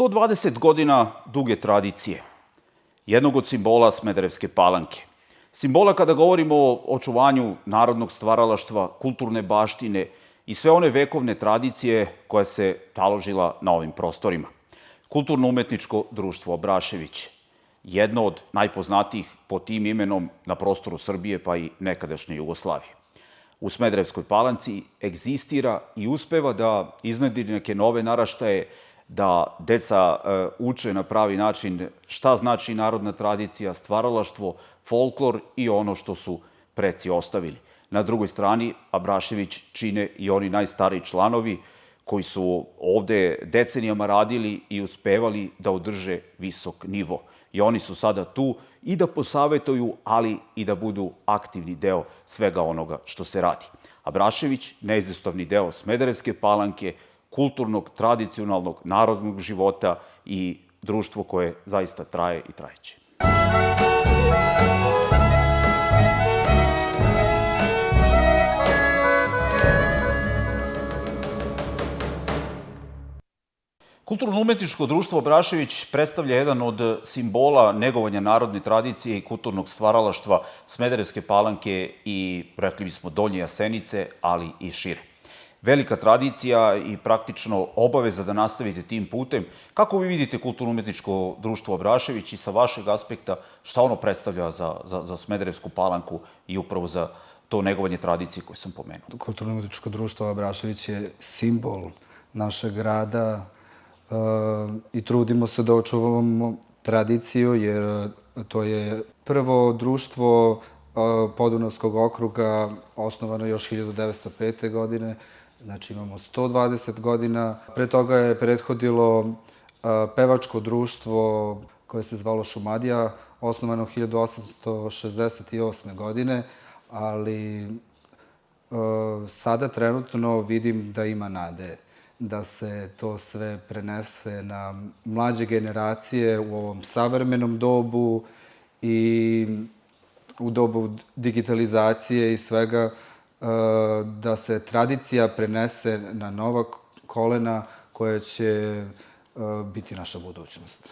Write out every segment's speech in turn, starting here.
120 godina duge tradicije, jednog od simbola Smederevske Palanke. Simbola kada govorimo o očuvanju narodnog stvaralaštva, kulturne baštine i sve one vekovne tradicije koja se taložila na ovim prostorima. Kulturno-umetničko društvo Abrašević, jedno od najpoznatijih po tim imenom na prostoru Srbije pa i nekadašnje Jugoslavije. U Smederevskoj Palanci egzistira i uspeva da iznedri neke nove naraštaje, da deca uče na pravi način šta znači narodna tradicija, stvaralaštvo, folklor i ono što su preci ostavili. Na drugoj strani Abrašević čine i oni najstariji članovi koji su ovde decenijama radili i uspevali da održe visok nivo. I oni su sada tu i da posavetuju, ali i da budu aktivni deo svega onoga što se radi. Abrašević, neizostavni deo Smederevske Palanke, kulturnog, tradicionalnog, narodnog života i društvo koje zaista traje i trajeće. Kulturno-umetničko društvo Abrašević predstavlja jedan od simbola negovanja narodne tradicije i kulturnog stvaralaštva Smederevske Palanke i, rekli bismo, Donje Jasenice, ali i šire. Velika tradicija i praktično obaveza da nastavite tim putem. Kako vi vidite Kulturno-umetničko društvo Abrašević i sa vašeg aspekta šta ono predstavlja za Smederevsku Palanku i upravo za to negovanje tradicije koje sam pomenuo? Kulturno-umetničko društvo Abrašević je simbol našeg grada i trudimo se da očuvamo tradiciju, jer to je prvo društvo Podunavskog okruga, osnovano još 1905. godine, znači imamo 120 godina. Pre toga je prethodilo pevačko društvo koje se zvalo Šumadija, osnovano 1868. godine, ali sada trenutno vidim da ima nade da se to sve prenese na mlađe generacije u ovom savremenom dobu i u dobu digitalizacije i svega, da se tradicija prenese na nova kolena koja će biti naša budućnost.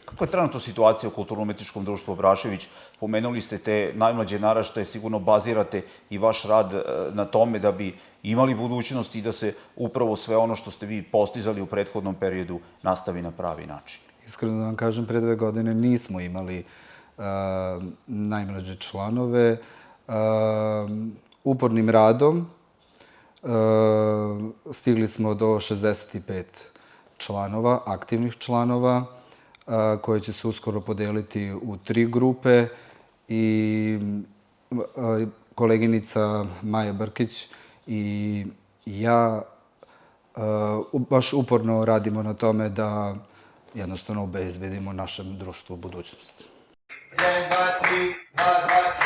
Kako je trenutno situacija u Kulturno-umetničkom društvu Abrašević? Pomenuli ste te najmlađe naraštaje, sigurno bazirate i vaš rad na tome da bi imali budućnost i da se upravo sve ono što ste vi postizali u prethodnom periodu nastavi na pravi način. Iskreno da vam kažem, pre 2 godine nismo imali najmlađe članove. Upornim radom stigli smo do 65 članova, aktivnih članova, koje će se uskoro podeliti u 3 grupe i koleginica Maja Brkić i ja baš uporno radimo na tome da jednostavno obezbedimo našem društvu budućnost. 1, 2, 3, 2, 2, 3.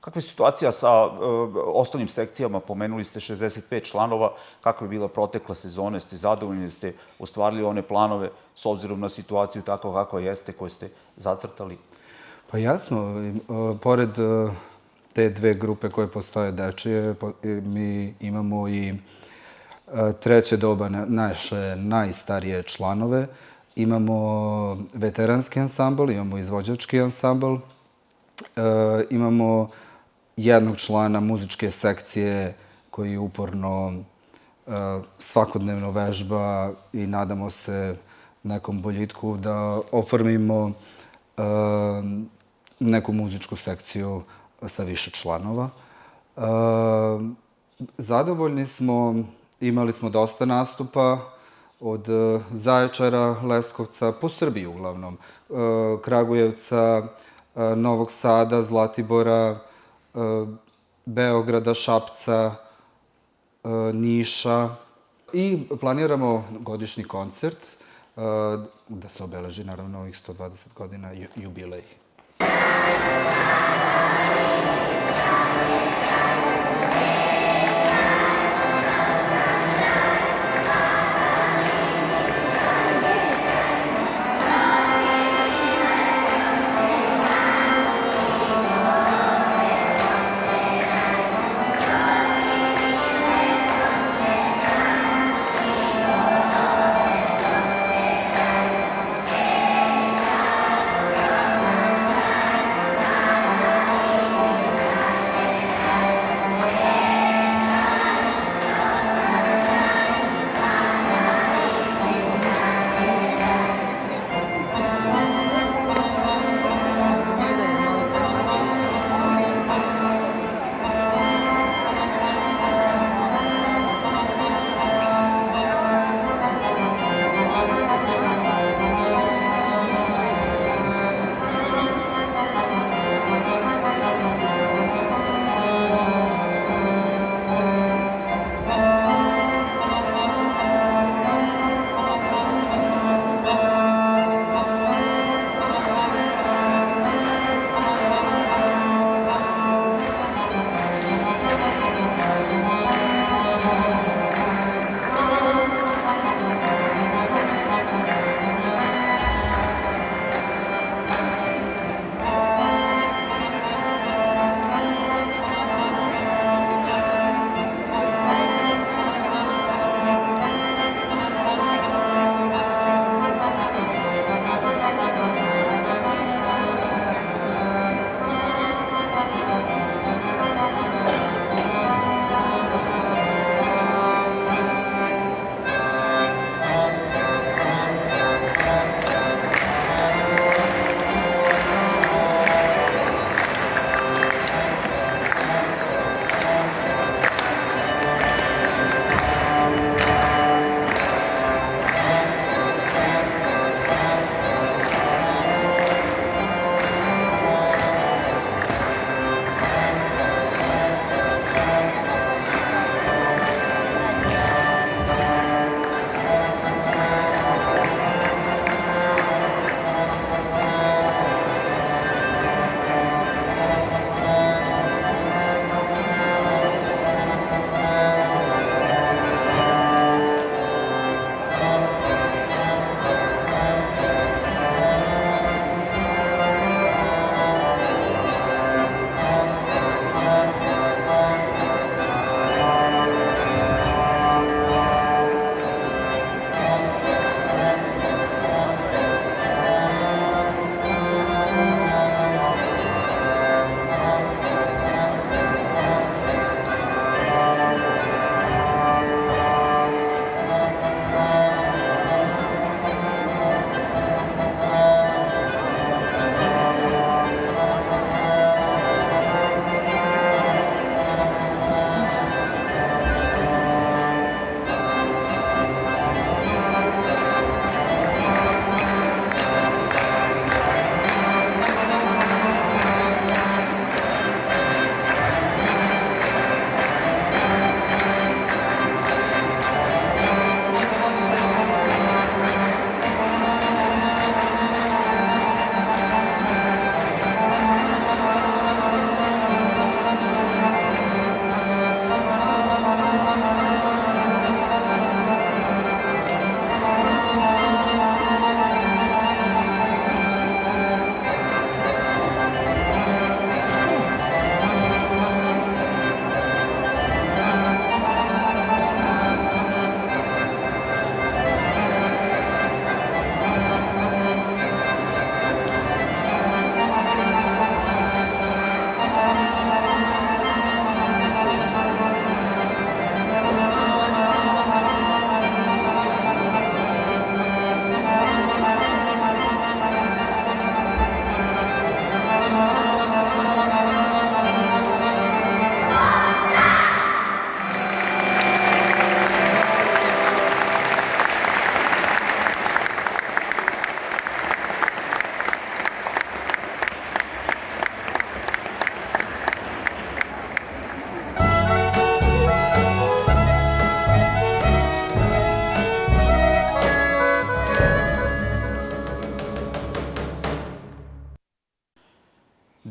Kakva je situacija sa ostalim sekcijama? Pomenuli ste 65 članova. Kakva je bila protekla sezona? Ste zadovoljni da ste ostvarili one planove s obzirom na situaciju takva kakva jeste koje ste zacrtali? Pa jasno, pored te 2 grupe koje postoje dečije, mi imamo i treće doba naše najstarije članove. Imamo veteranski ansambl, imamo izvođački ansambl, imamo jednog člana muzičke sekcije koji uporno svakodnevno vežba i nadamo se nekom boljitku da oformimo neku muzičku sekciju sa više članova. Zadovoljni smo, imali smo dosta nastupa od Zaječara, Leskovca, po Srbiji uglavnom, Kragujevca, Novog Sada, Zlatibora, Beograda, Šapca, Niša. I planiramo godišnji koncert da se obeleži naravno ovih 120 godina jubilej.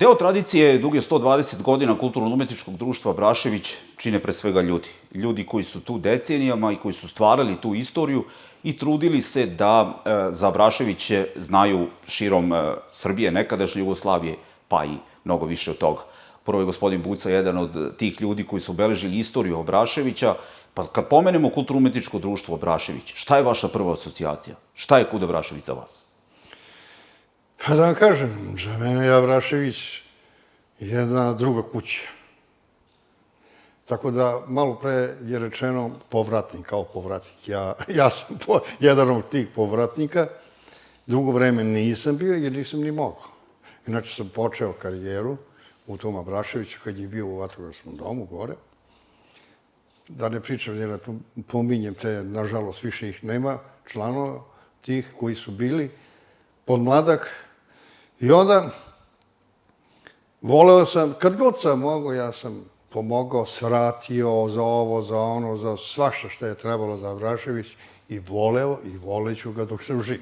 Deo tradicije duge 120 godina Kulturno-umetničkog društva Abrašević čine pre svega ljudi. Ljudi koji su tu decenijama i koji su stvarali tu istoriju i trudili se da za Abraševiće znaju širom Srbije, nekadašnje Jugoslavije, pa i mnogo više od toga. Prvo je gospodin Buca jedan od tih ljudi koji su obeležili istoriju Abraševića. Pa kad pomenemo Kulturno-umetničko društvo Abrašević, šta je vaša prva asocijacija? Šta je Kud Abrašević za vas? Pa da vam kažem, za mene je Abrašević jedna druga kuća. Tako da, malo pre je rečeno povratnik, kao povratnik. Ja sam jedan od tih povratnika. Dugo vreme nisam bio jer nisam ni mogao. Inače sam počeo karijeru u tom Abraševiću kad je bio u vatrogasnom domu gore. Da ne pričam, ne pominjem te, nažalost, više ih nema, članova tih koji su bili podmladak. I onda, voleo sam, kad god sam mogao, ja sam pomogao, svratio za ovo, za ono, za svašta što je trebalo za Abrašević i voleo i voleću ga dok sam živ.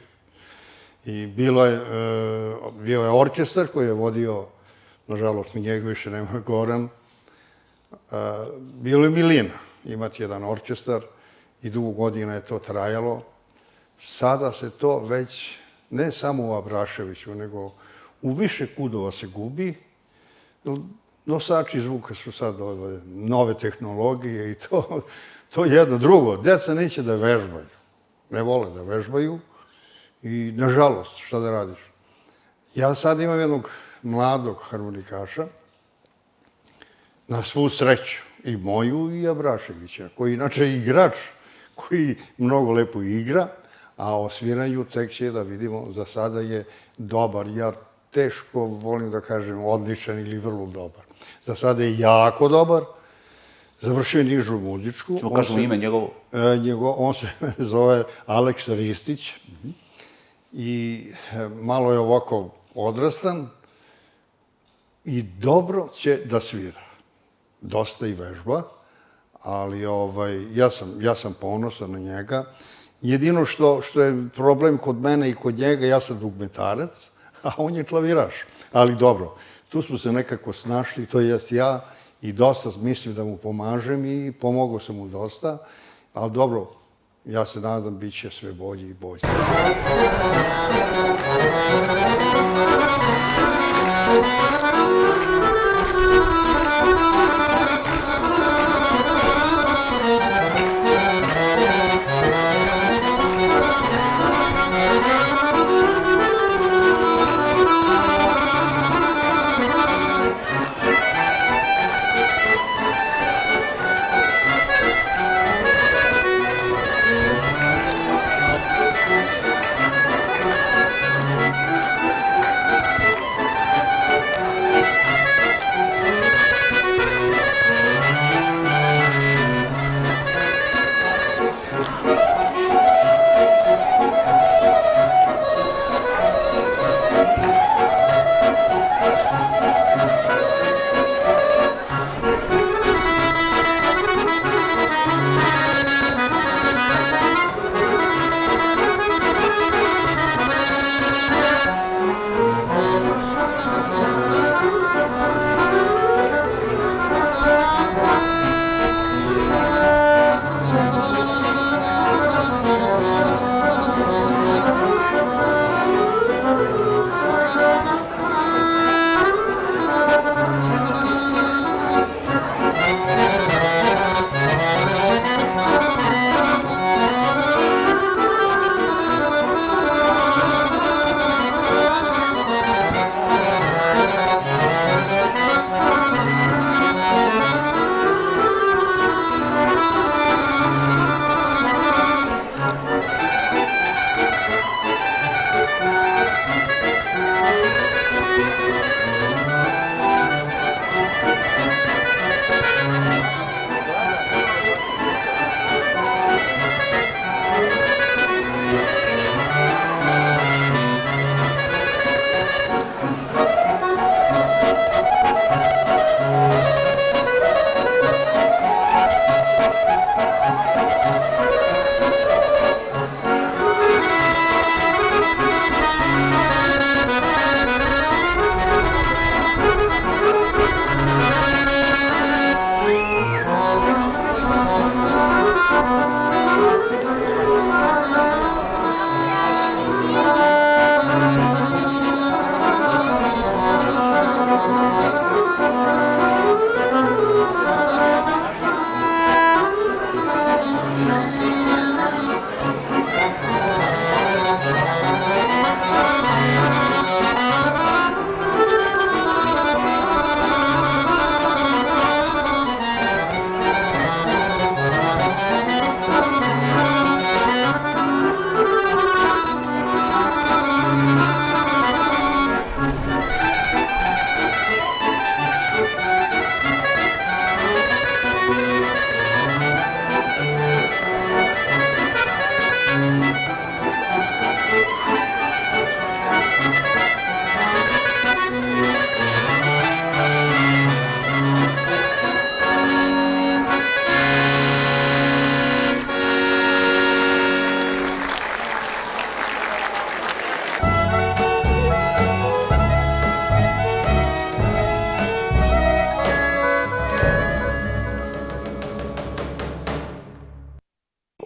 I bio je orkestar koji je vodio, nažalost, mi njega više nema, Goran. Bilo je milina imati jedan orkestar i dugo godina je to trajalo. Sada se to već, ne samo u Abraševiću, nego u više kudova se gubi. Nosači zvuka su sad nove tehnologije i to je jedno drugo. Deca neće da vežbaju. Ne vole da vežbaju i, nažalost, šta da radiš? Ja sad imam jednog mladog harmonikaša, na svu sreću, i moju i Abraševića, koji inače je igrač, koji mnogo lepo igra, a o sviranju tek će da vidimo, za sada je dobar. Ja teško volim da kažem odličan ili vrlo dobar. Za sada je jako dobar. Završio je nižu muzičku. Čemo kažemo ime njegovo? On se zove Aleksa Ristić i malo je ovako odrastan i dobro će da svira. Dosta i vežba, ali ja sam ponosan na njega. Jedino što je problem kod mene i kod njega, ja sam dugmetarac, a on je klaviraš. Ali dobro, tu smo se nekako snašli, to jest ja, i dosta mislim da mu pomažem i pomogao sam mu dosta, ali dobro, ja se nadam bit će sve bolje i bolje.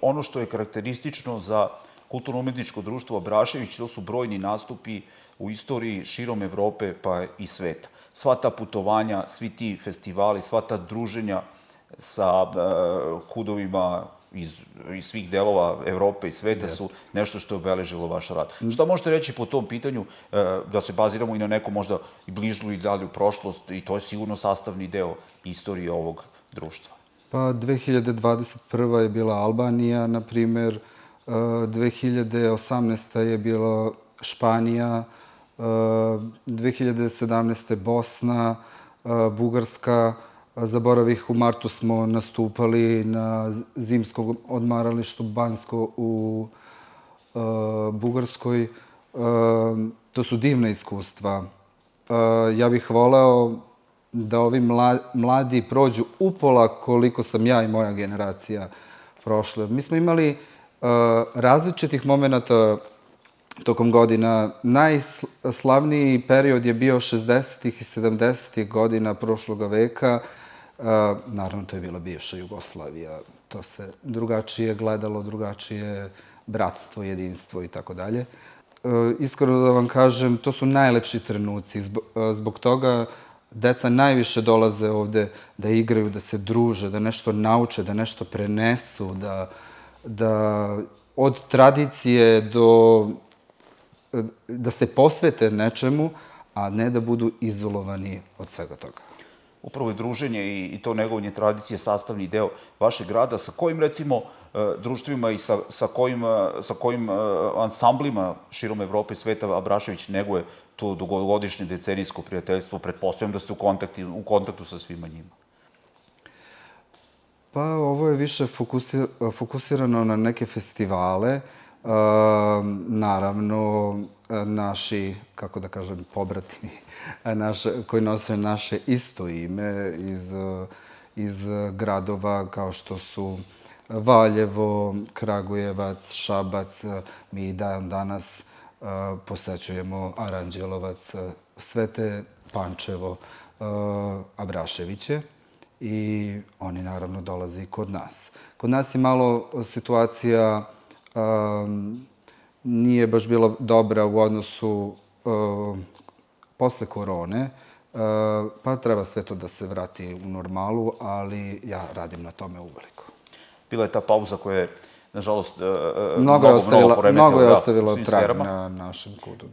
ono što je karakteristično za kulturno-umetničko društvo Abrašević, to su brojni nastupi u istoriji širom Evrope pa i sveta. Sva ta putovanja, svi ti festivali, sva ta druženja sa kudovima iz svih delova Evrope i sveta su nešto što je obeležilo vaš rad. Šta možete reći po tom pitanju, da se baziramo i na neku možda i bližnju i dalju prošlost, i to je sigurno sastavni deo istorije ovog društva? Pa 2021. je bila Albanija, na primer, 2018. je bila Španija, 2017. Bosna, Bugarska. Zaboravih, u martu smo nastupali na zimskom odmaralištu Banjsko u Bugarskoj. To su divna iskustva. Ja bih voleo da ovi mladi prođu upola koliko sam ja i moja generacija prošla. Mi smo imali različitih momenta tokom godina. Najslavniji period je bio 60. i 70. godina prošloga veka. Naravno, to je bila bivša Jugoslavija. To se drugačije gledalo, drugačije bratstvo, jedinstvo i tako dalje. Iskreno da vam kažem, to su najlepši trenuci. Zbog toga deca najviše dolaze ovde da igraju, da se druže, da nešto nauče, da nešto prenesu, da od tradicije da se posvete nečemu, a ne da budu izolovani od svega toga. Upravo je druženje i to negovanje tradicije sastavni deo vašeg rada. Sa kojim, recimo, društvima i sa kojim ansamblima širom Evrope i sveta Abrašević neguje to dugogodišnje decenijsko prijateljstvo? Pretpostavljam da ste u kontaktu sa svima njima. Pa ovo je više fokusirano na neke festivale. Naravno, naši, kako da kažem, pobratimi, koji nose naše isto ime iz gradova kao što su Valjevo, Kragujevac, Šabac. Mi i dan danas posećujemo Aranđelovac, Svete Pančevo, Abraševiće. I oni naravno dolaze i kod nas. Kod nas je malo situacija nije baš bila dobra u odnosu posle korone, pa treba sve to da se vrati u normalu, ali ja radim na tome uveliko. Bila je ta pauza koja je, nažalost, mnogo je ostavilo svim trag sferama. na našem kudu.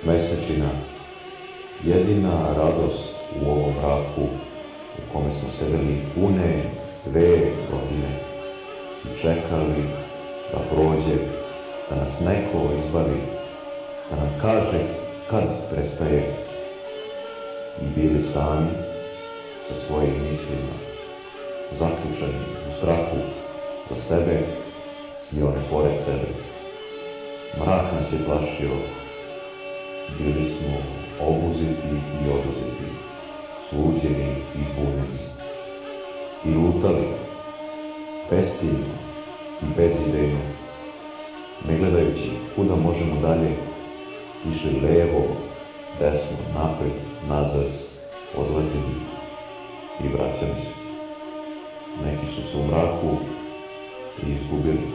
Mesečina, jedina radost u ovom mraku u kome smo sedeli pune 2 godine i čekali da prođe, da nas neko izbavi, da nam kaže kad prestaje, i bili sami sa svojim mislima, zaključani u strahu za sebe i one pored sebe. Mrak nas je plašio. Bili smo obuzeti i oduzeti, sluđeni i zbunjeni. I lutali, besciljno i bezidejno, ne gledajući kuda možemo dalje, išli levo, desno, napred, nazad, odlazili i vraćali se. Neki su se u mraku i izgubili.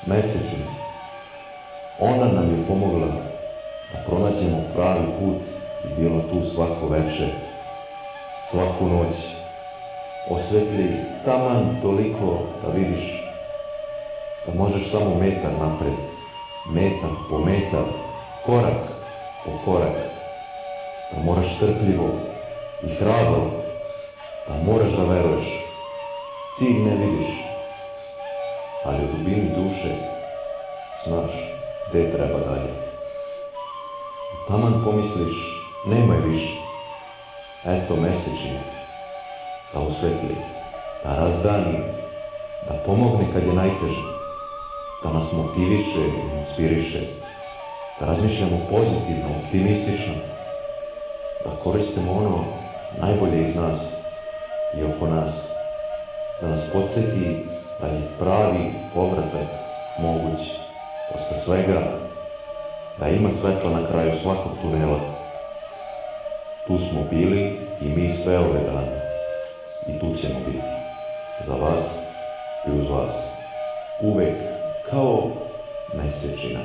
Mesečina, ona nam je pomogla da pronađemo pravi put i bila tu svako večer, svaku noć. Osvetli taman toliko da vidiš da možeš samo metar napred, metar po metar, korak po korak, da moraš strpljivo i hrabro, da moraš da veruješ. Cilj ne vidiš, ali u dubini duše znaš gde treba dalje. Taman pomisliš, nemoj više. Eto mesečina, da osvetli, da razdani, da pomogne kad je najteže, da nas motiviše i inspiriše, da razmišljamo pozitivno, optimistično, da koristimo ono najbolje iz nas i oko nas, da nas podsjeti da je pravi povratak moguć posle svega, da ima svetla na kraju svakog tunela. Tu smo bili i mi sve ove dane i tu ćemo biti, za vas i uz vas, uvek kao mesečina.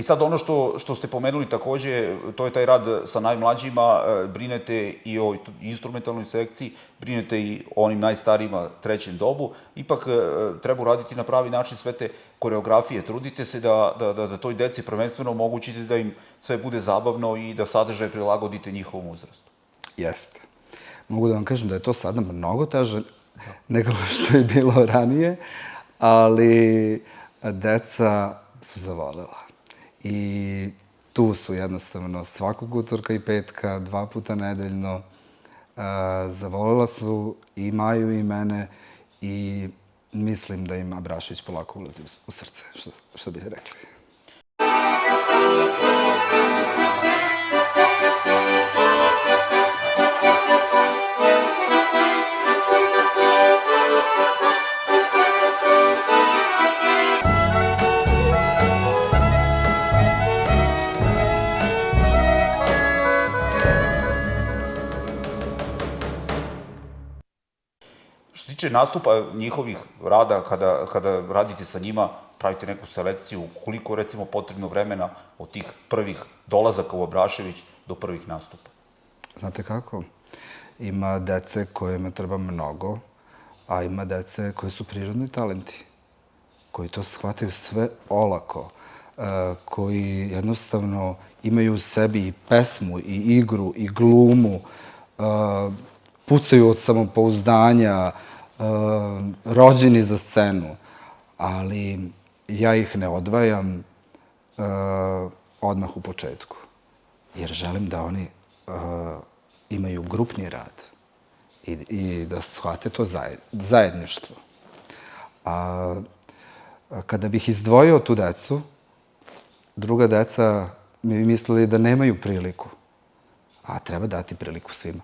I sad ono što ste pomenuli takođe, to je taj rad sa najmlađima, brinete i o instrumentalnoj sekciji, brinete i o onim najstarijima trećem dobu, ipak treba uraditi na pravi način sve te koreografije, trudite se da toj deci prvenstveno omogućite da im sve bude zabavno i da sadržaj prilagodite njihovom uzrastu. Jeste. Mogu da vam kažem da je to sada mnogo teže nego što je bilo ranije, ali deca su zavolela. I tu su jednostavno svakog utorka i petka, 2 puta nedeljno. Zavolela su i Maju i mene i mislim da im Abrašević polako ulazi u srce, što bi rekli. Što se tiče nastupa njihovih rada, kada radite sa njima, pravite neku selekciju, koliko recimo potrebno vremena od tih prvih dolazaka u Abrašević do prvih nastupa? Znate kako? Ima dece kojima treba mnogo, a ima dece koji su prirodni talenti, koji to shvataju sve olako, koji jednostavno imaju u sebi i pesmu, i igru, i glumu, pucaju od samopouzdanja, rođeni za scenu, ali ja ih ne odvajam odmah u početku, jer želim da oni imaju grupni rad i da shvate to zajedništvo. A kada bih izdvojio tu decu, druga deca mi mislili da nemaju priliku, a treba dati priliku svima.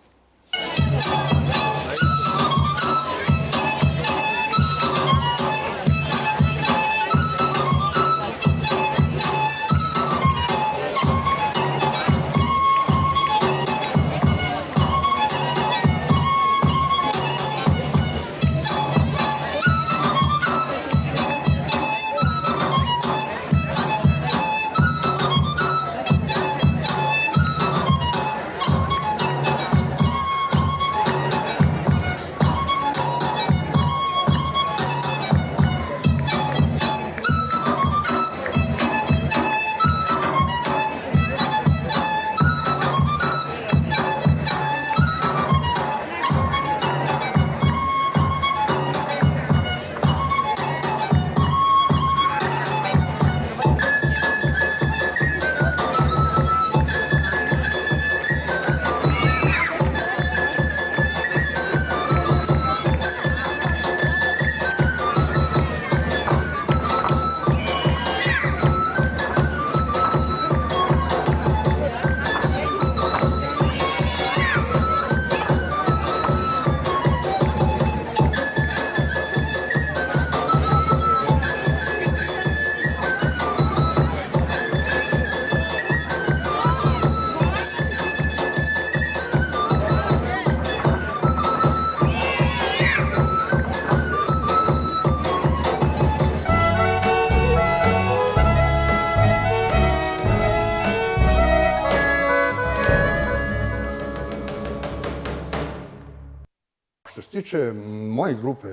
Što se tiče moje grupe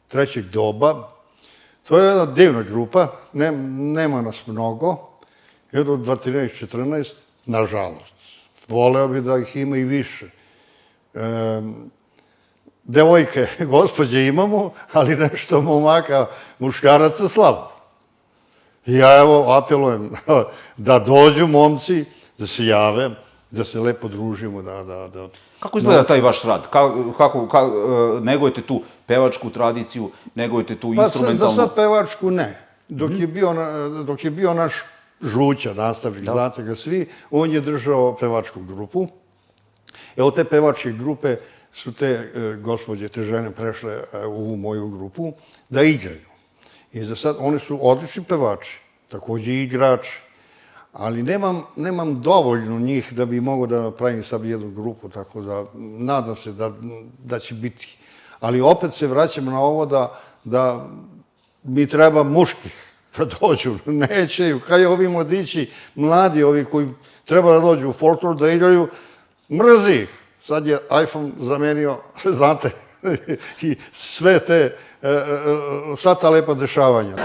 trećeg doba, to je jedna divna grupa, nema nas mnogo, jer od 13-14, nažalost. Voleo bi da ih ima i više. Devojke, gospođe imamo, ali nešto momaka, muškaraca slabo. Ja evo apelujem da dođu momci, da se jave, da se lepo družimo, da... Kako izgleda taj vaš rad? Kako negujete tu pevačku tradiciju, negujete tu instrumentalnu... Pa za sad pevačku ne. Dok je bio naš Žuća, nastavnik, znate ga svi, on je držao pevačku grupu. Evo te pevačke grupe su te gospođe, te žene prešle u moju grupu da igraju. I za sad oni su odlični pevači, takođe i igrači. Ali nemam dovoljno njih da bi mogao da pravim sad jednu grupu, tako da nadam se da će biti. Ali opet se vraćam na ovo da mi treba muških da dođu. Neće, kaj ovi mladići, mladi, ovi koji treba da dođu u folklor, da igraju, mrzi ih. Sad je iPhone zamenio, znate, i sve te, sva ta lepa dešavanja.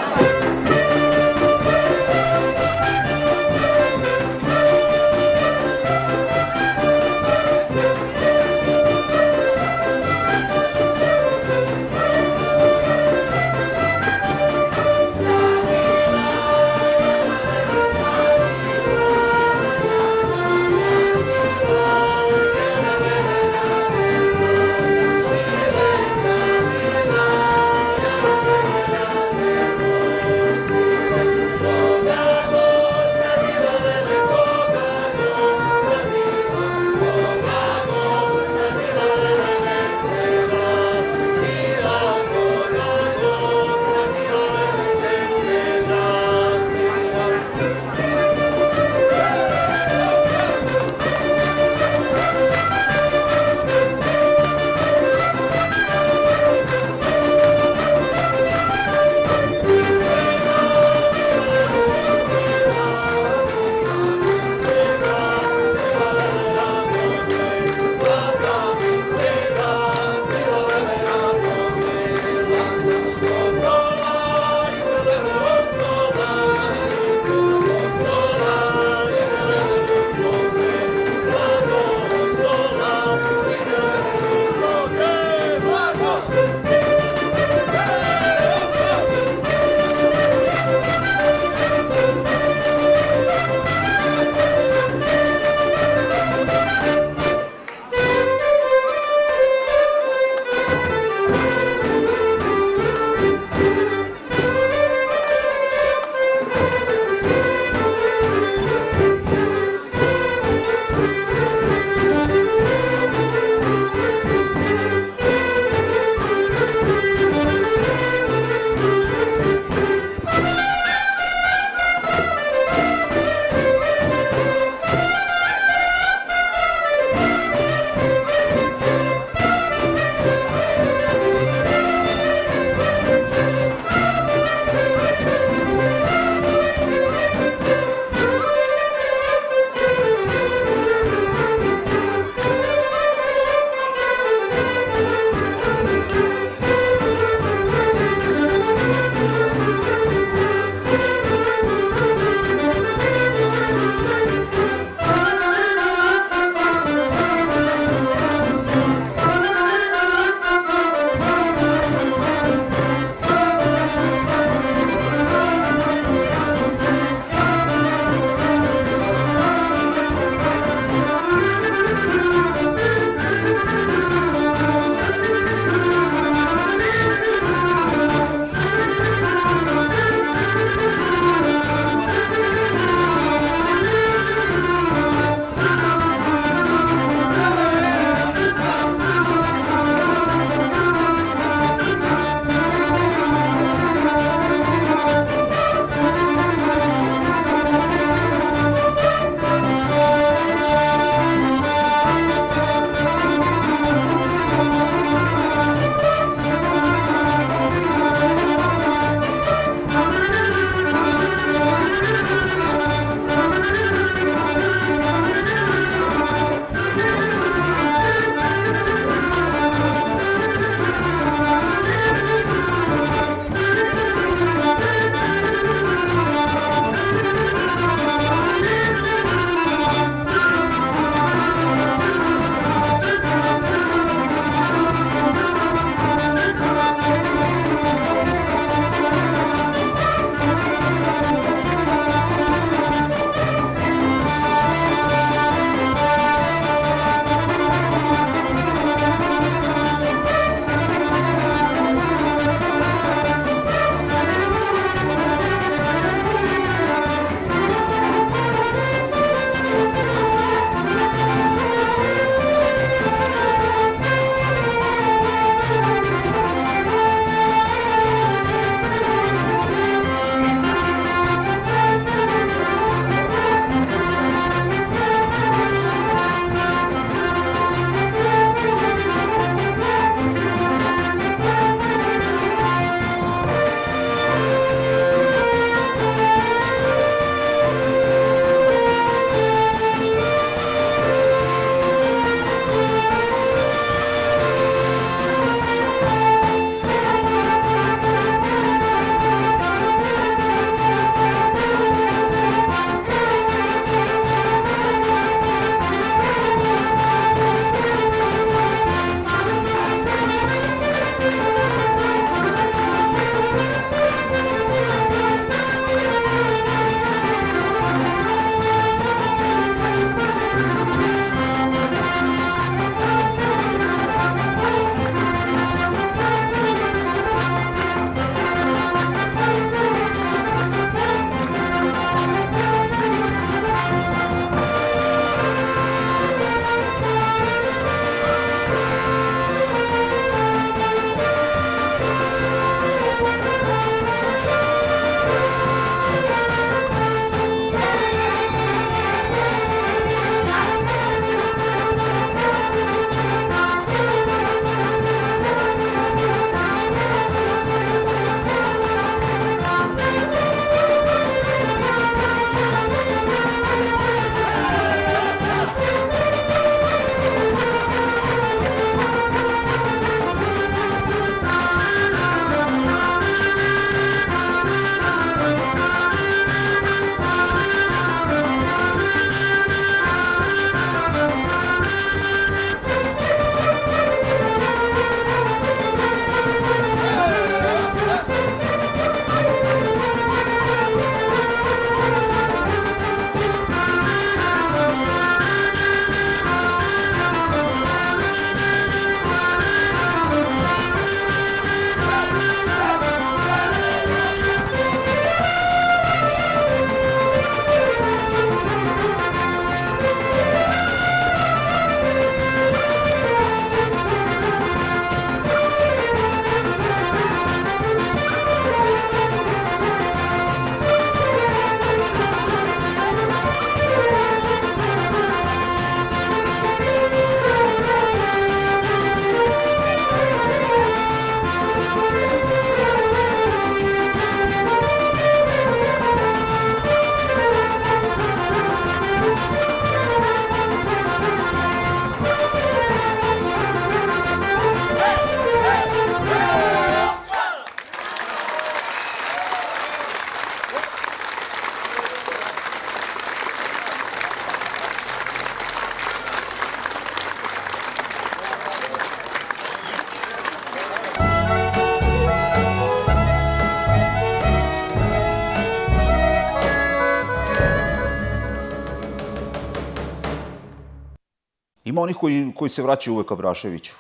ima onih koji se vraćaju uvek Abraševiću.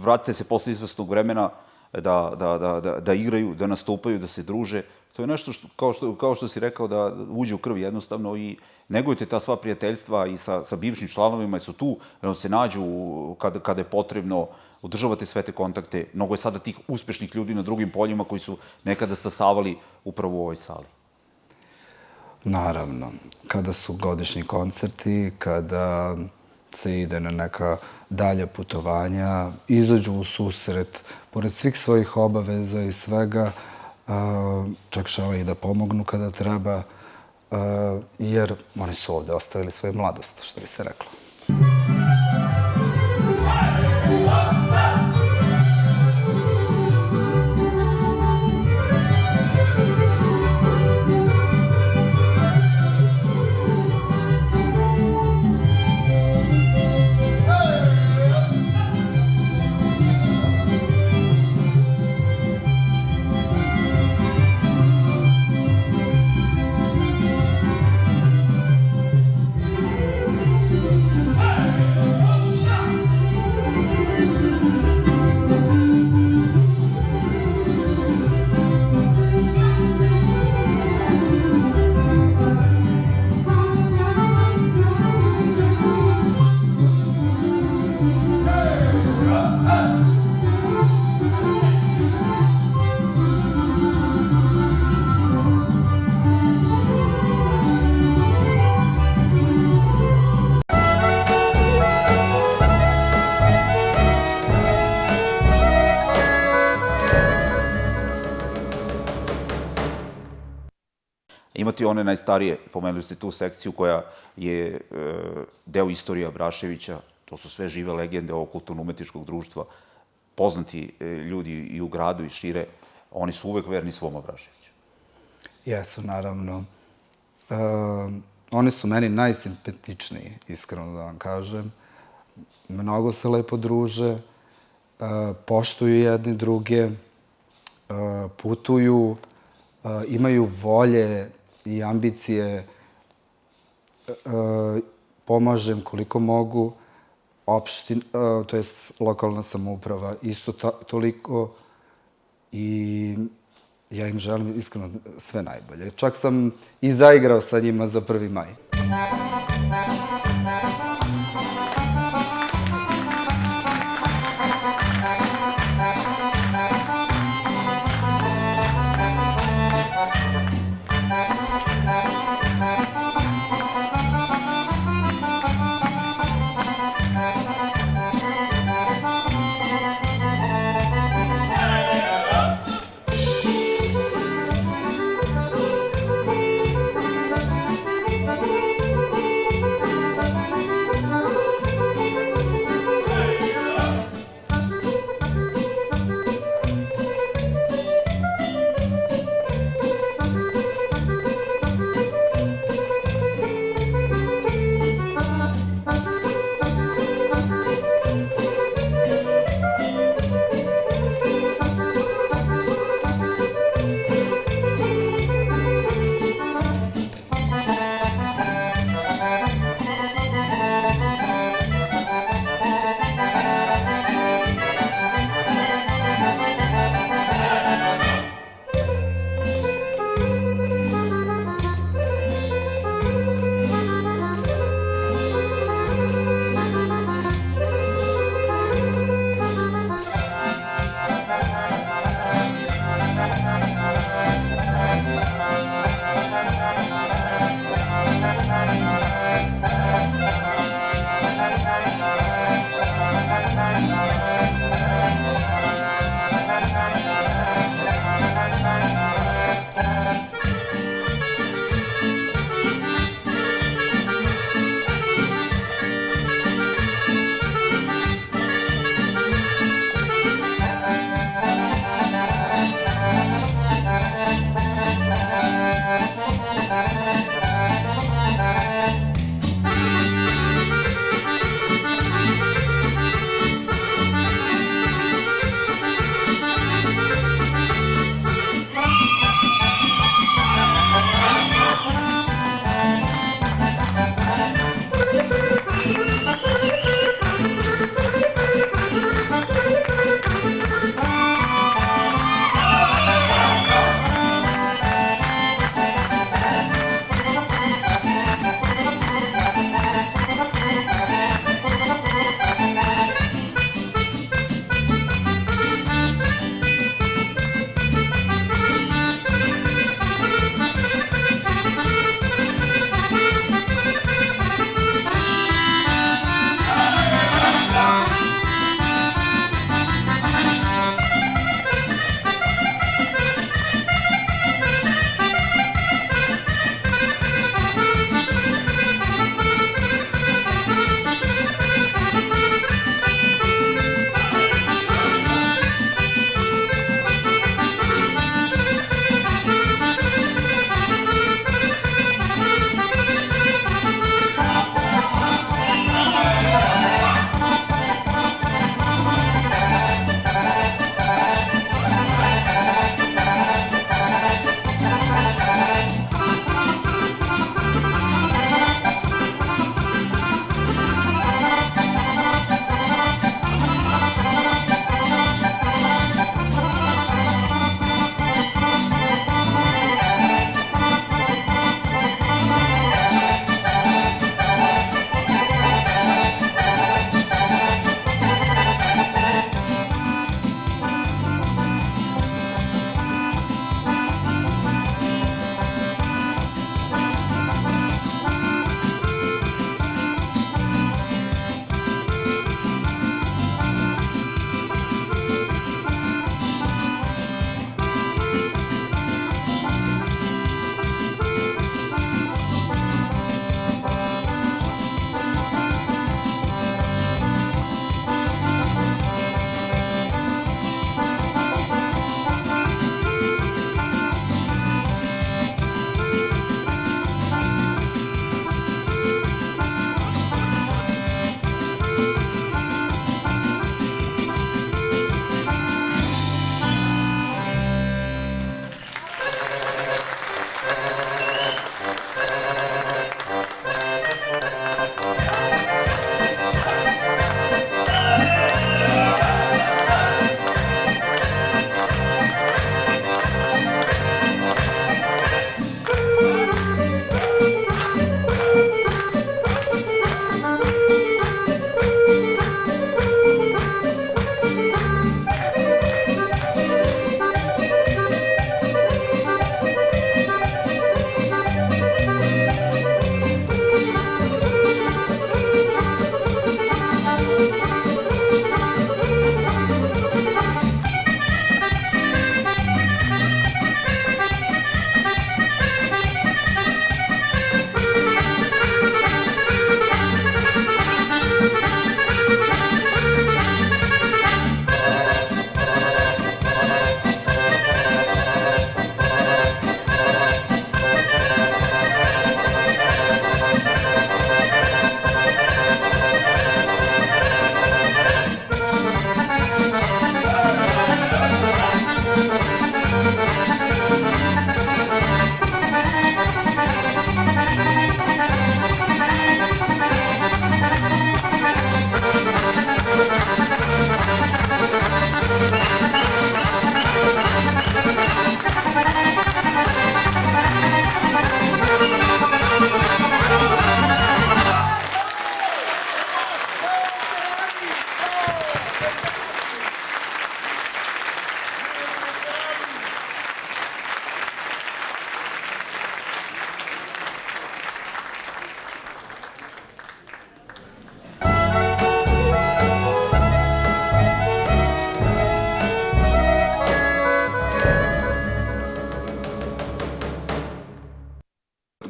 Vratite se posle izvesnog vremena da igraju, da nastupaju, da se druže. To je nešto kao što si rekao, da uđe u krv jednostavno i negujete ta sva prijateljstva i sa bivšim članovima i su tu, da se nađu kada je potrebno, održavate sve te kontakte. Mnogo je sada tih uspešnih ljudi na drugim poljima koji su nekada stasavali upravo u ovoj sali. Naravno, kada su godišnji koncerti, kada se ide na neka dalja putovanja, izađu u susret, pored svih svojih obaveza i svega, čak žele i da pomognu kada treba, jer oni su ovde ostavili svoju mladost, što bi se reklo. Imati one najstarije, pomenuli ste tu sekciju koja je deo istorije Abraševića, to su sve žive legende ovog kulturno-umetničkog društva, poznati ljudi i u gradu i šire, oni su uvek verni svom Abraševiću. Jesu, naravno. Oni su meni najsimpatičniji, iskreno da vam kažem. Mnogo se lepo druže, poštuju jedni druge, putuju, imaju volje i ambicije, pomažem koliko mogu, to je lokalna samouprava, isto toliko i ja im želim iskreno sve najbolje. Čak sam i zaigrao sa njima za 1. maj.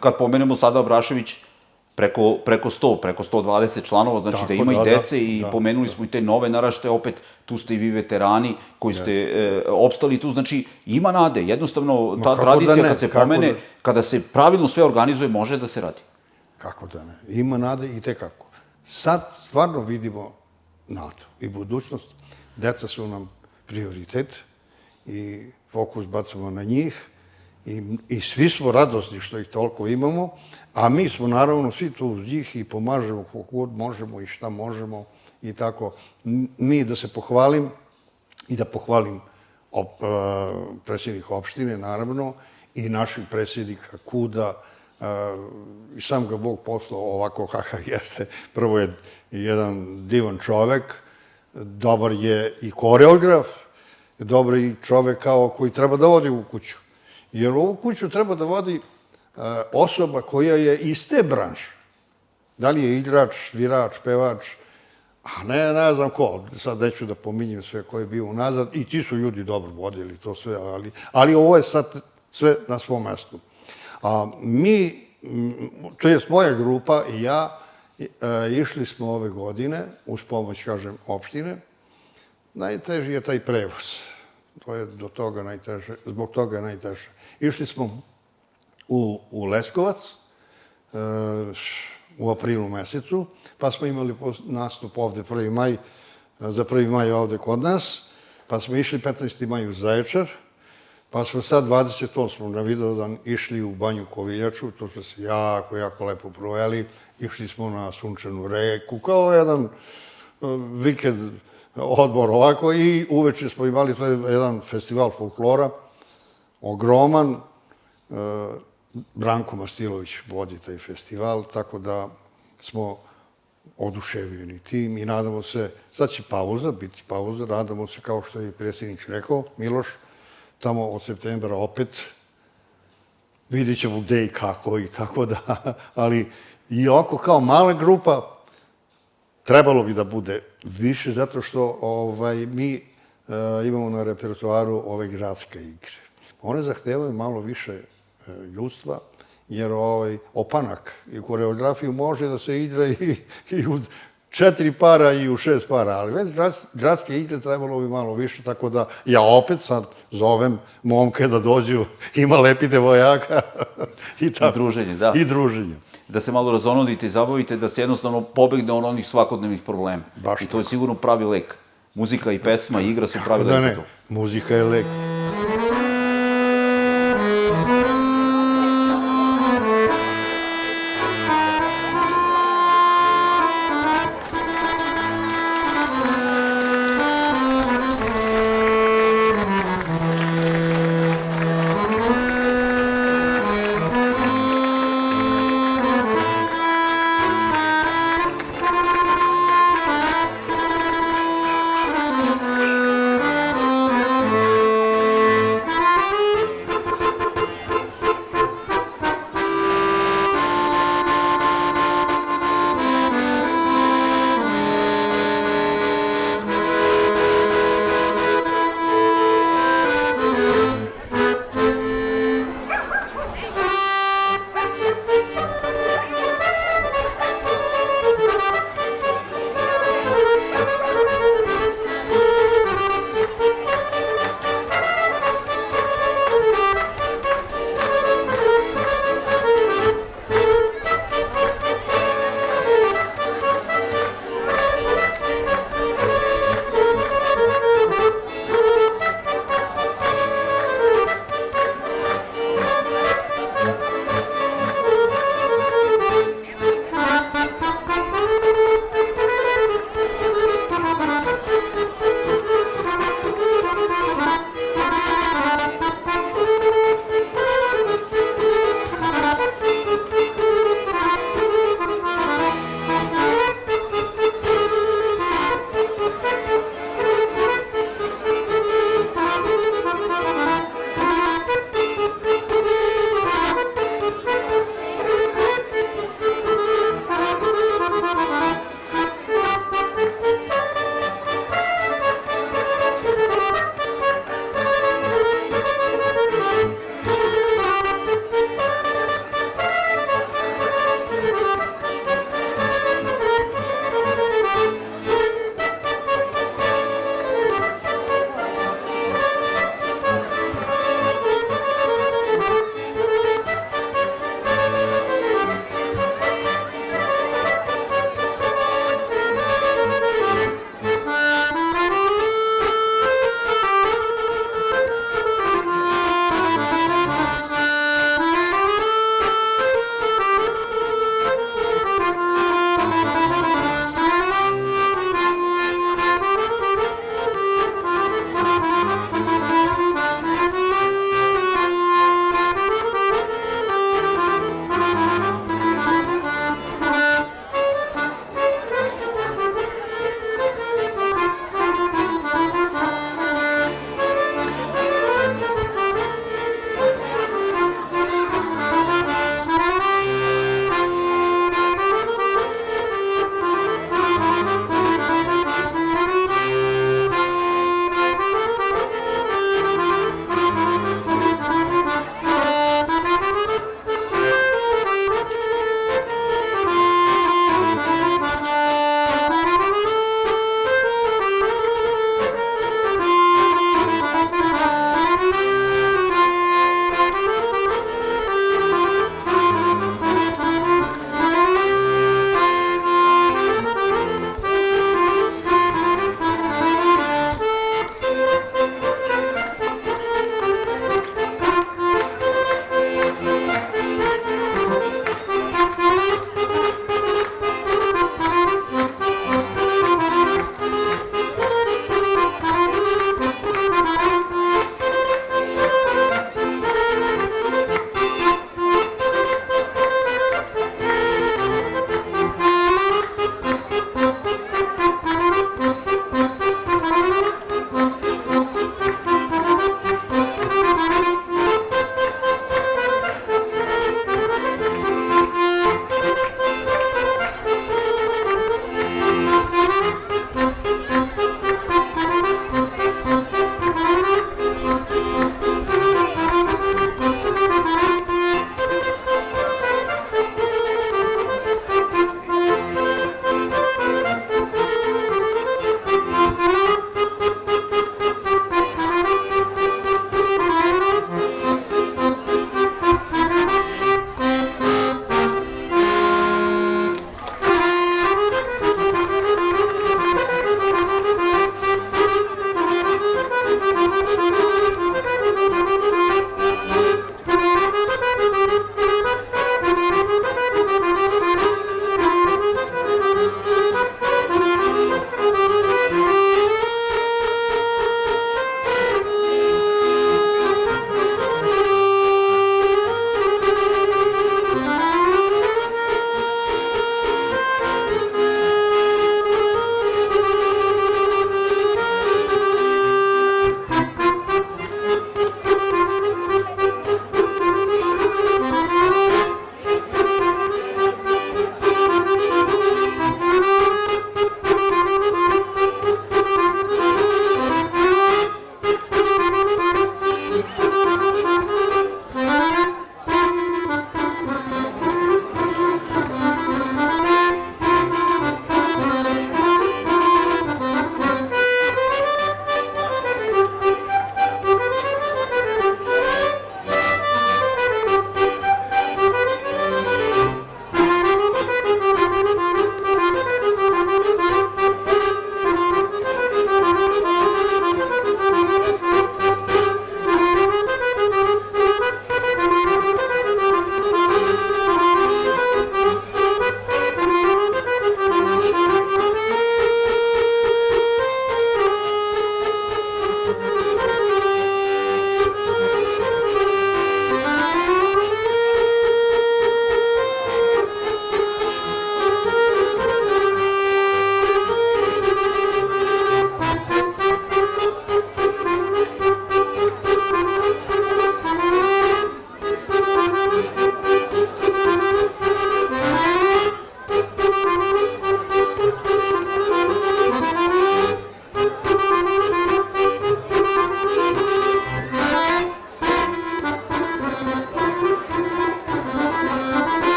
kad pomenemo sada Abrašević, preko 120 članova, znači da ima i dece i pomenuli smo i te nove naraštaje, opet tu ste i vi veterani koji ste opstali tu, znači ima nade, jednostavno ta tradicija kad se pomene, kada se pravilno sve organizuje, može da se radi. Kako da ne, ima nade i tekako. Sad stvarno vidimo nadu i budućnost, deca su nam prioritet i fokus bacamo na njih i svi smo radosni što ih toliko imamo, a mi smo naravno svi tu uz njih i pomažemo kako god možemo i šta možemo i tako. Mi da se pohvalim i da pohvalim predsjednika opštine, naravno, i naših predsjednika KUD-a, i sam ga Bog poslao ovako kakav jeste. Prvo je jedan divan čovek, dobar je i koreograf, dobar je i čovek kao koji treba da vodi u kuću. Jer ovu kuću treba da vodi osoba koja je iz te branše. Da li je igrač, svirač, pevač, a ne znam ko. Sad neću da pominjem sve ko je bio unazad. I ti su ljudi dobro vodili to sve, ali ovo je sad sve na svom mestu. A mi, to jest moja grupa i ja, išli smo ove godine, uz pomoć, kažem, opštine. Najteži je taj prevoz. To je do toga najteže, zbog toga je najteže. Išli smo u Leskovac u aprilu mesecu, pa smo imali nastup ovde 1. maj, za 1. maj ovde kod nas, pa smo išli 15. maj u Zaječar, pa smo sad 28. na Vidovdan išli u Banju Koviljaču, to smo se jako lepo proveli, išli smo na Sunčanu reku, kao jedan vikend odmor ovako i uveče smo imali, to je jedan festival folklora, ogroman, Branko Mastilović vodi taj festival, tako da smo oduševljeni tim i nadamo se, sad će pauza, biti pauza, nadamo se, kao što je predsjednik rekao, Miloš, tamo od septembra opet, vidjet ćemo gde i kako i tako da, ali i oko kao mala grupa, trebalo bi da bude više, zato što mi imamo na repertoaru ove gradske igre. One zahtevaju malo više ljudstva, jer opanak i koreografiju može da se igra i u 4 para i u 6 para, ali već gradske igre trebalo bi malo više, tako da ja opet sad zovem momke da dođu, ima lepi devojaka. I druženje, da. I druženje. Da se malo razonodite i zabavite, da se jednostavno pobegne od onih svakodnevnih problema. Baš i to je sigurno pravi lek. Muzika i pesma i igra su pravi lek za to. Muzika je lek.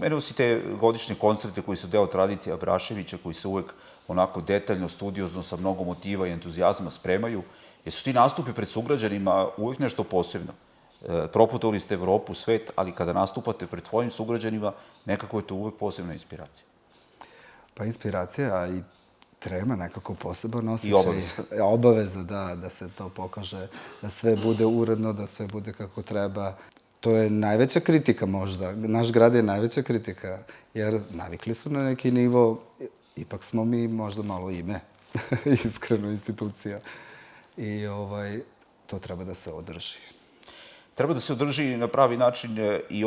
Pomenuo si te godišnje koncerte koji su deo tradicije Abraševića, koji se uvek onako detaljno, studiozno, sa mnogo motiva i entuzijazma spremaju. Jesu ti nastupi pred sugrađanima uvek nešto posebno? Proputovali ste Evropu, svet, ali kada nastupate pred tvojim sugrađanima, nekako je to uvek posebna inspiracija. Pa inspiracija, a i trema nekako poseban osjećaj. I obaveza. Obaveza, da se to pokaže, da sve bude uredno, da sve bude kako treba. To je najveća kritika možda. Naš grad je najveća kritika, jer navikli su na neki nivo, ipak smo mi možda malo ime, iskreno, institucija. I to treba da se održi. Treba da se održi na pravi način i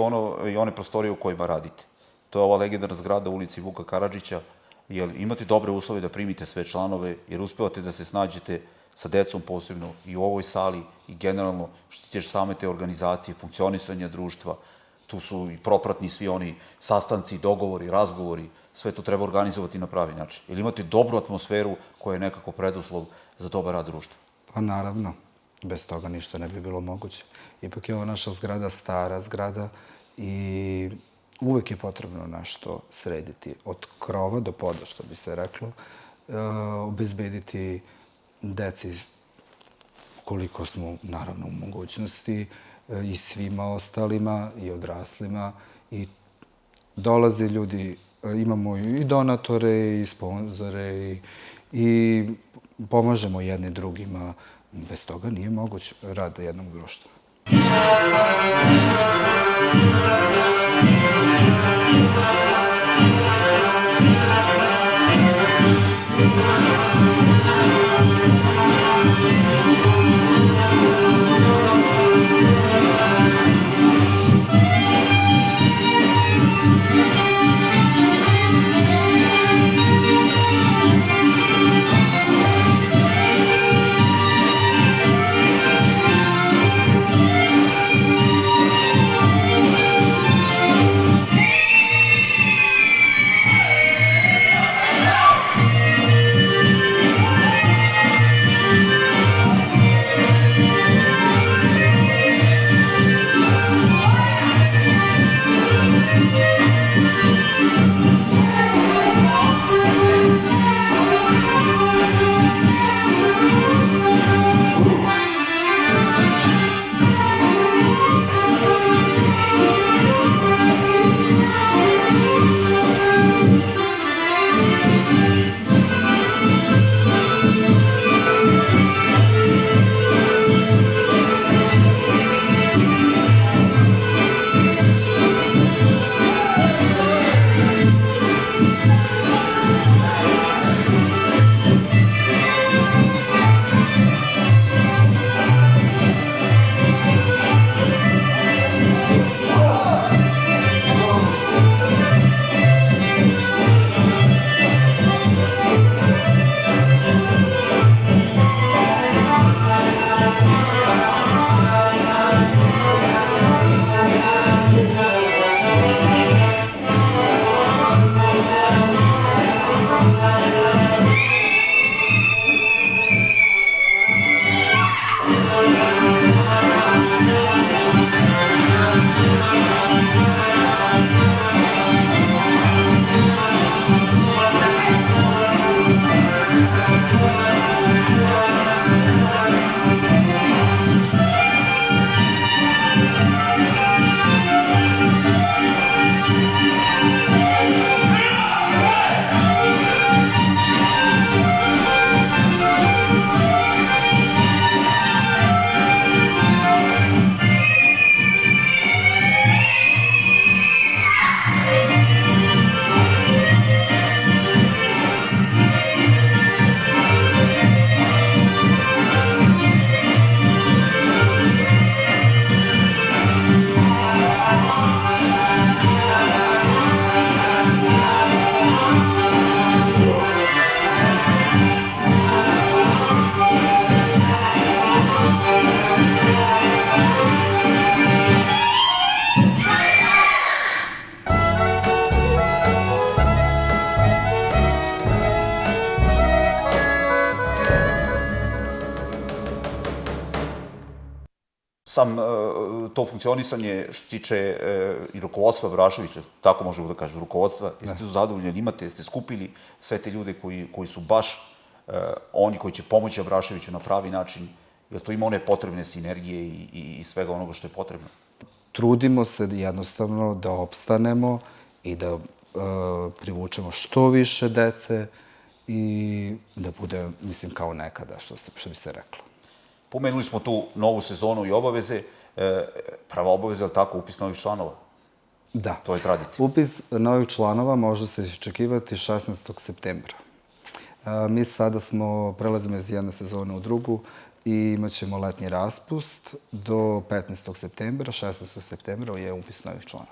one prostorije u kojima radite. To je ova legendarna zgrada u ulici Vuka Karadžića, jer imate dobre uslove da primite sve članove, jer uspevate da se snađete sa decom posebno i u ovoj sali i generalno što tiče same te organizacije, funkcionisanja društva. Tu su i propratni svi oni sastanci, dogovori, razgovori, sve to treba organizovati na pravi način. Jer imate dobru atmosferu koja je nekako preduslov za dobar rad društva. Pa naravno, bez toga ništa ne bi bilo moguće. Ipak je ova naša zgrada stara zgrada i uvek je potrebno nešto srediti. Od krova do poda, što bi se reklo, obezbediti deci koliko smo, naravno, u mogućnosti i svima ostalima i odraslima. I dolaze ljudi, imamo i donatore i sponzore i pomažemo jedni drugima. Bez toga nije moguć rad jednog društva. sam to funkcionisanje što se tiče i rukovodstva Abraševića, tako možemo da kažem, rukovodstva, jeste su zadovoljni, imate, jeste skupili sve te ljude koji su baš oni koji će pomoći Abraševiću na pravi način, jer to ima one potrebne sinergije i svega onoga što je potrebno. Trudimo se jednostavno da opstanemo i da privučemo što više dece i da bude, mislim, kao nekada, što bi se reklo. Pomenuli smo tu novu sezonu i obaveze. Prva obaveza, je li tako, upis novih članova? Da. To je tradicija. Upis novih članova može se iščekivati 16. septembra. Mi sada prelazimo iz jedne sezone u drugu i imat ćemo letnji raspust do 15. septembra. 16. septembra je upis novih članova.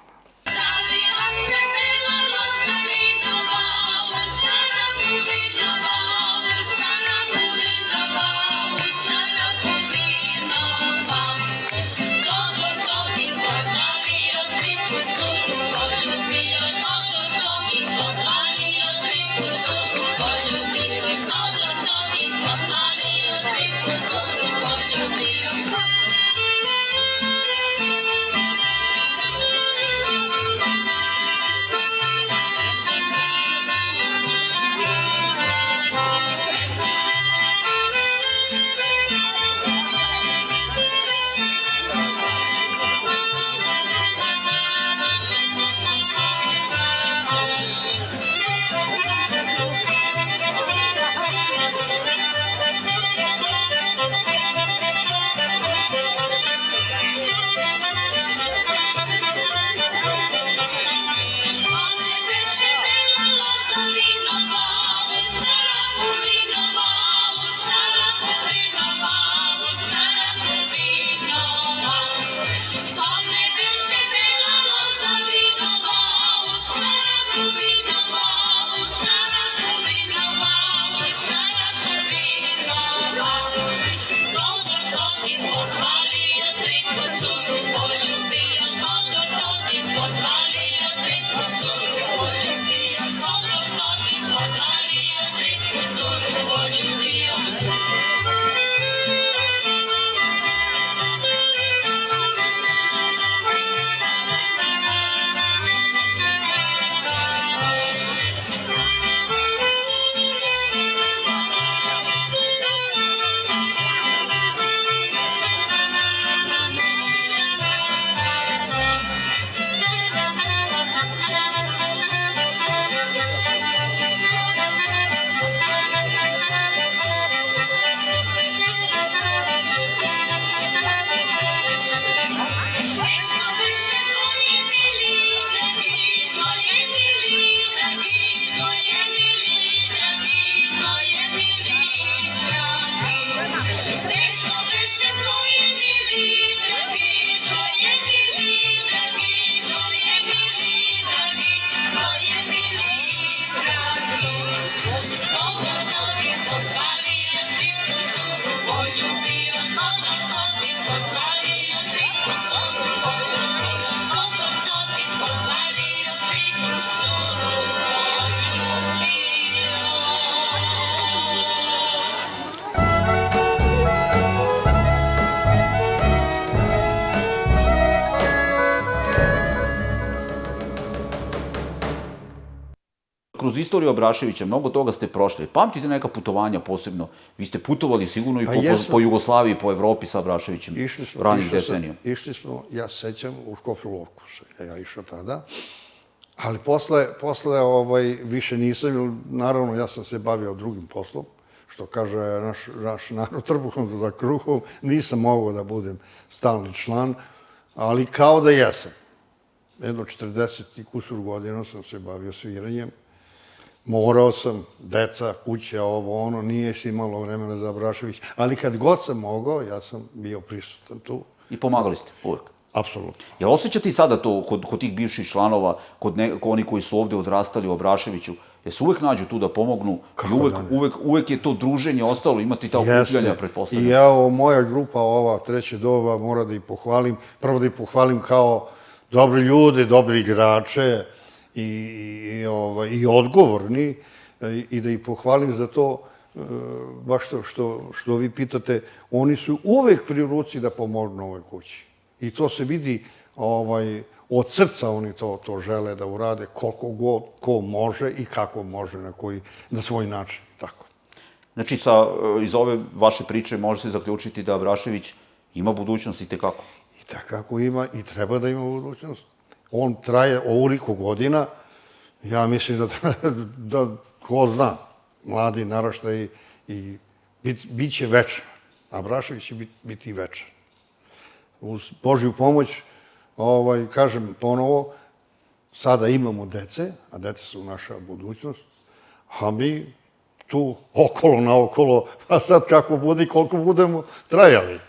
Kroz istoriju Abraševića, mnogo toga ste prošli. Pamtite neka putovanja posebno? Vi ste putovali sigurno i po Jugoslaviji, po Evropi sa Abraševićem ranih decenija. Išli smo, ja se sećam, u Škofju Loku sam ja išao tada, ali posle više nisam, naravno ja sam se bavio drugim poslom, što kaže naš narod trbuhom za kruhom, nisam mogao da budem stalni član, ali kao da jesam. Jedno 40 i kusur godina sam se bavio sviranjem. Morao sam, deca, kuća, ovo, ono, nije si imalo vremena za Abrašević, ali kad god sam mogao, ja sam bio prisutan tu. I pomagali ste, uvek? Apsolutno. Jel osjećate i sada to kod tih bivših članova, kod oni koji su ovde odrastali u Abraševiću, jer se uvek nađu tu da pomognu i uvek je to druženje ostalo, imate i ta okupljanja, pretpostavljam. I evo, moja grupa, ova treće doba, mora da ih pohvalim. Prvo da ih pohvalim kao dobri ljudi, dobri igrače i odgovorni i da ih pohvalim za to baš što vi pitate, oni su uvek pri ruci da pomognu ovoj kući. I to se vidi od srca oni to žele da urade, koliko god ko može i kako može, na svoj način, tako. Znači, iz ove vaše priče može se zaključiti da Abrašević ima budućnost i tekako. I tekako ima i treba da ima budućnost. On traje ovoliko godina, ja mislim da ko zna, mladi naraštaj i bit će večan. Abrašević će biti večan. Uz Božju pomoć, kažem ponovo, sada imamo dece, a dece su naša budućnost, a mi tu okolo naokolo, a sad kako bude i koliko budemo trajali.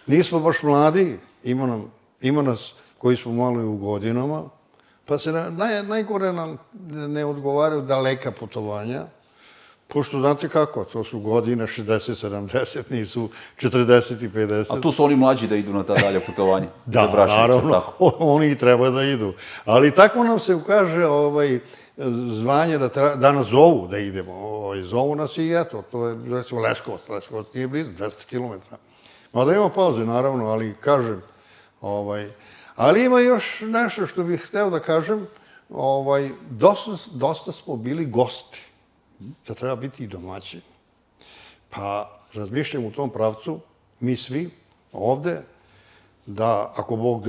Nismo baš mladi, ima nas koji smo malo i u godinama, pa se najgore nam ne odgovaraju daleka putovanja, pošto znate kako, to su godine 60, 70, nisu 40 i 50. A tu su oni mlađi da idu na ta dalja putovanja? Da, naravno, oni i treba da idu. Ali tako nam se ukaže zvanje da nas zovu da idemo. Zovu nas i eto, to je recimo Leskovac. Leskovac nije blizu, 200 kilometra. Mada ima pauze, naravno, ali kažem, ali ima još nešto što bih hteo da kažem, dosta smo bili gosti, da treba biti i domaći. Pa razmišljam u tom pravcu, mi svi ovde, da ako Bog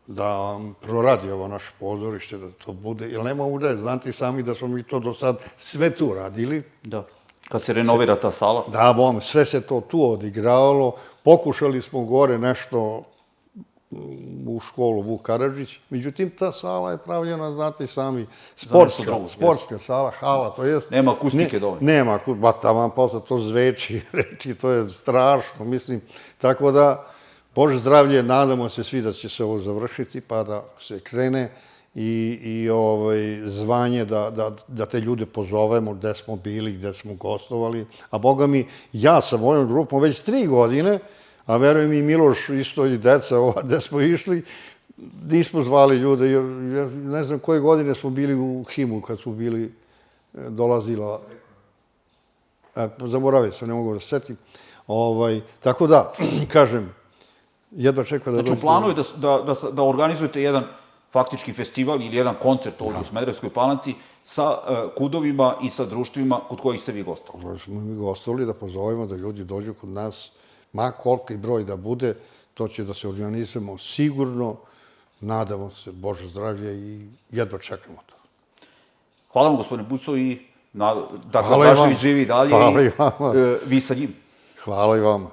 da proradi ovo naše pozorište, da to bude, jer nema udaje, znate sami da smo mi to do sad sve tu radili. Da. Kad se renovira ta sala? Da, sve se to tu odigravalo. Pokušali smo gore nešto u školu Vuk Karadžić. Međutim, ta sala je pravljena, znate i sami, sportska sala, hala, to jest... Nema akustike dovoljno. Nema, taman posle to zveči, reči, to je strašno, mislim. Tako da, Bože zdravlje, nadamo se svi da će se ovo završiti, pa da se krene i zvanje da te ljude pozovemo gde smo bili, gde smo gostovali. A Boga mi, ja sa mojom grupom već 3 godine, a verujem i Miloš isto i deca gde smo išli, nismo zvali ljude. Ne znam koje godine smo bili u Himu kad smo bili, dolazila... Zaboravio sam, ne mogu da se setim. Tako da, kažem, jedva čekam da... Znači, u planu je da organizujete jedan faktički festival ili jedan koncert ovdje u Smederevskoj Palanci sa kudovima i sa društvima kod kojih ste vi gostovali. Smo mi gostovali da pozovemo da ljudi dođu kod nas, ma koliki broj da bude, to će da se organizujemo sigurno, nadamo se, Bože zdravlje i jedva čekamo to. Hvala vam, gospodine Buco, i da Abrašević živi dalje i vi sa njim. Hvala i vama.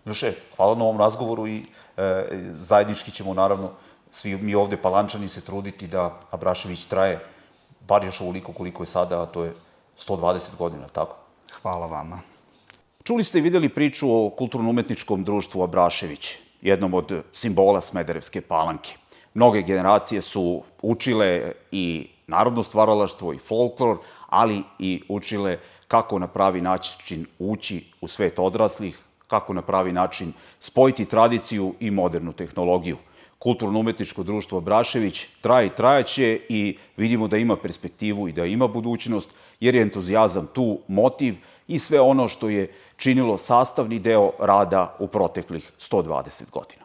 Ljuše, hvala na ovom razgovoru i zajednički ćemo naravno svi mi ovde Palančani se truditi da Abrašević traje bar još ovoliko koliko je sada, a to je 120 godina, tako? Hvala vama. Čuli ste i videli priču o kulturno-umetničkom društvu Abrašević, jednom od simbola Smederevske Palanke. Mnoge generacije su učile i narodno stvaralaštvo i folklor, ali i učile kako na pravi način ući u svet odraslih, kako na pravi način spojiti tradiciju i modernu tehnologiju. Kulturno-umetničko društvo Abrašević traje i trajaće i vidimo da ima perspektivu i da ima budućnost, jer je entuzijazam tu motiv i sve ono što je činilo sastavni deo rada u proteklih 120 godina.